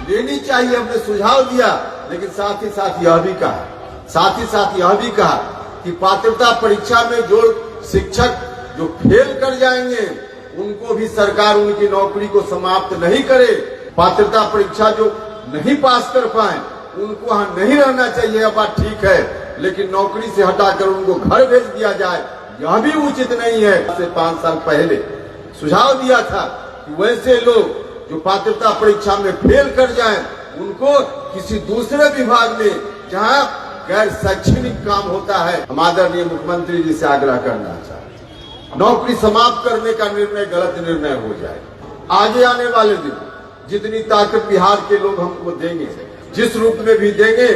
लेनी चाहिए, हमने सुझाव दिया। लेकिन साथ ही साथ यह भी कहा कि पात्रता परीक्षा में जो शिक्षक जो फेल कर जाएंगे उनको भी सरकार उनकी नौकरी को समाप्त नहीं करे। पात्रता परीक्षा जो नहीं पास कर पाए उनको वहां नहीं रहना चाहिए, यह बात ठीक है, लेकिन नौकरी से हटाकर उनको घर भेज दिया जाए, यह भी उचित नहीं है। 5 साल पहले सुझाव दिया था कि वैसे लोग जो पात्रता परीक्षा में फेल कर जाएं उनको किसी दूसरे विभाग में जहां गैर शैक्षणिक काम होता है, हम आदरणीय मुख्यमंत्री जी से आग्रह करना चाहते, नौकरी समाप्त करने का निर्णय गलत निर्णय हो जाए। आगे आने वाले दिन जितनी ताकत बिहार के लोग हमको देंगे, जिस रूप में भी देंगे,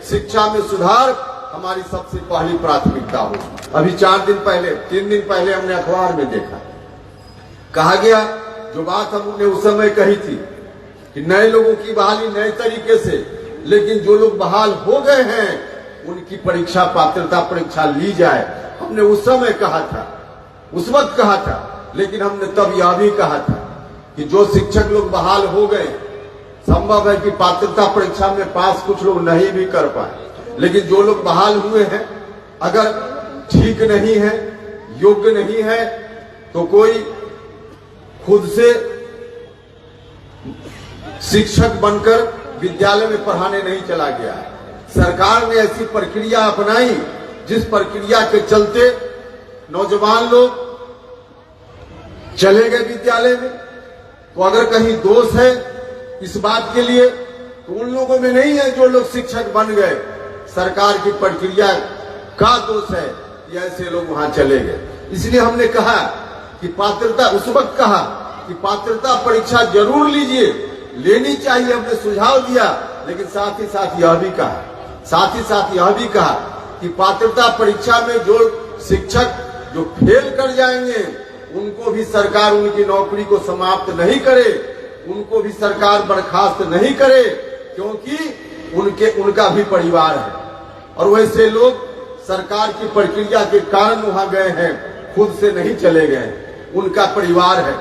शिक्षा में सुधार हमारी सबसे पहली प्राथमिकता होगी। अभी 3 दिन पहले हमने अखबार में देखा, कहा गया जो बात हमने उस समय कही थी कि नए लोगों की बहाली नए तरीके से, लेकिन जो लोग बहाल हो गए हैं उनकी परीक्षा पात्रता परीक्षा ली जाए। हमने उस समय कहा था, उस वक्त कहा था, लेकिन हमने तब यह भी कहा था कि जो शिक्षक लोग बहाल हो गए, संभव है कि पात्रता परीक्षा में पास कुछ लोग नहीं भी कर पाए, लेकिन जो लोग बहाल हुए हैं अगर ठीक नहीं है, योग्य नहीं है, तो कोई खुद से शिक्षक बनकर विद्यालय में पढ़ाने नहीं चला गया है। सरकार ने ऐसी प्रक्रिया अपनाई जिस प्रक्रिया के चलते नौजवान लोग चले गए विद्यालय में। तो अगर कहीं दोष है इस बात के लिए तो उन लोगों में नहीं है जो लोग शिक्षक बन गए, सरकार की प्रक्रिया का दोष है कि ऐसे लोग वहां चले गए। इसलिए हमने कहा कि उस वक्त कहा कि पात्रता परीक्षा जरूर लीजिए, लेनी चाहिए, हमने सुझाव दिया। लेकिन साथ ही साथ यह भी कहा कि पात्रता परीक्षा में जो शिक्षक जो फेल कर जाएंगे उनको भी सरकार उनकी नौकरी को समाप्त नहीं करे, उनको भी सरकार बर्खास्त नहीं करे, क्योंकि उनका भी परिवार है और वैसे लोग सरकार की प्रक्रिया के कारण वहां गए हैं, खुद से नहीं चले गए, उनका परिवार है।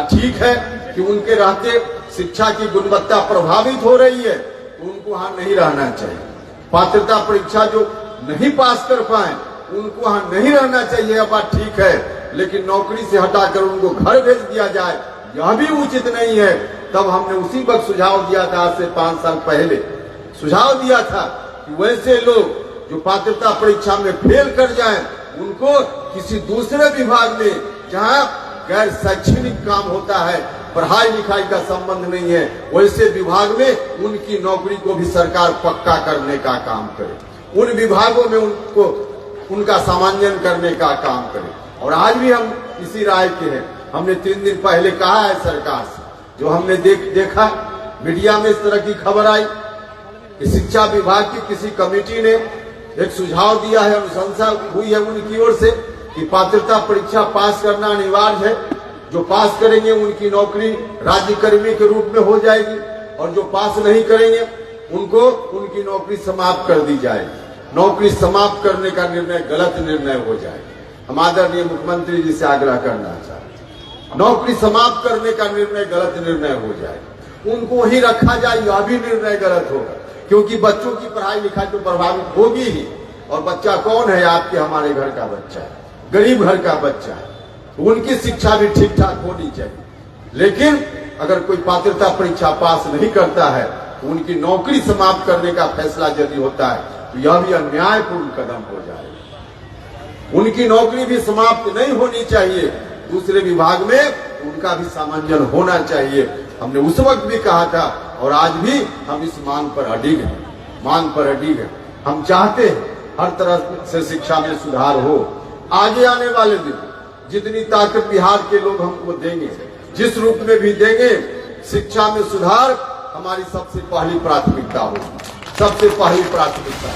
ठीक है कि उनके रहते शिक्षा की गुणवत्ता प्रभावित हो रही है, तो उनको वहां नहीं रहना चाहिए। पात्रता परीक्षा जो नहीं पास कर पाए उनको वहां नहीं रहना चाहिए, यह बात ठीक है, लेकिन नौकरी से हटाकर उनको घर भेज दिया जाए, यह भी उचित नहीं है। तब हमने उसी वक्त सुझाव दिया था, आज से 5 साल पहले सुझाव दिया था कि वैसे लोग जो पात्रता परीक्षा में फेल कर जाएं उनको किसी दूसरे विभाग में जहां गैर शैक्षणिक काम होता है, पढ़ाई लिखाई का संबंध नहीं है, वैसे विभाग में उनकी नौकरी को भी सरकार पक्का करने का काम करे, उन विभागों में उनका सामान्यन करने का काम करे। और आज भी हम इसी राय के हैं। हमने 3 दिन पहले कहा है सरकार से, जो हमने देखा मीडिया में इस तरह की खबर आई कि शिक्षा विभाग की किसी कमेटी ने एक सुझाव दिया है, अनुशंसा हुई है उनकी ओर से कि पात्रता परीक्षा पास करना अनिवार्य है, जो पास करेंगे उनकी नौकरी राज्य कर्मी के रूप में हो जाएगी और जो पास नहीं करेंगे उनको उनकी नौकरी समाप्त कर दी जाएगी। नौकरी समाप्त करने का निर्णय गलत निर्णय हो जाएगा। हम आदरणीय मुख्यमंत्री जी से आग्रह करना चाहते, नौकरी समाप्त करने का निर्णय गलत निर्णय हो जाएगा, उनको ही रखा जाए, यह भी निर्णय गलत होगा, क्योंकि बच्चों की पढ़ाई लिखाई तो प्रभावित होगी ही। और बच्चा कौन है? आपके हमारे घर का बच्चा है, गरीब घर का बच्चा है, उनकी शिक्षा भी ठीक ठाक होनी चाहिए। लेकिन अगर कोई पात्रता परीक्षा पास नहीं करता है तो उनकी नौकरी समाप्त करने का फैसला यदि होता है तो यह भी अन्यायपूर्ण कदम हो जाएगा। उनकी नौकरी भी समाप्त नहीं होनी चाहिए, दूसरे विभाग में उनका भी सामंजन होना चाहिए। हमने उस वक्त भी कहा था और आज भी हम इस मांग पर अडिग हैं। हम चाहते हैं हर तरह से शिक्षा में सुधार हो। आगे आने वाले दिन जितनी ताकत बिहार के लोग हमको देंगे, जिस रूप में भी देंगे, शिक्षा में सुधार हमारी सबसे पहली प्राथमिकता होगी, सबसे पहली प्राथमिकता।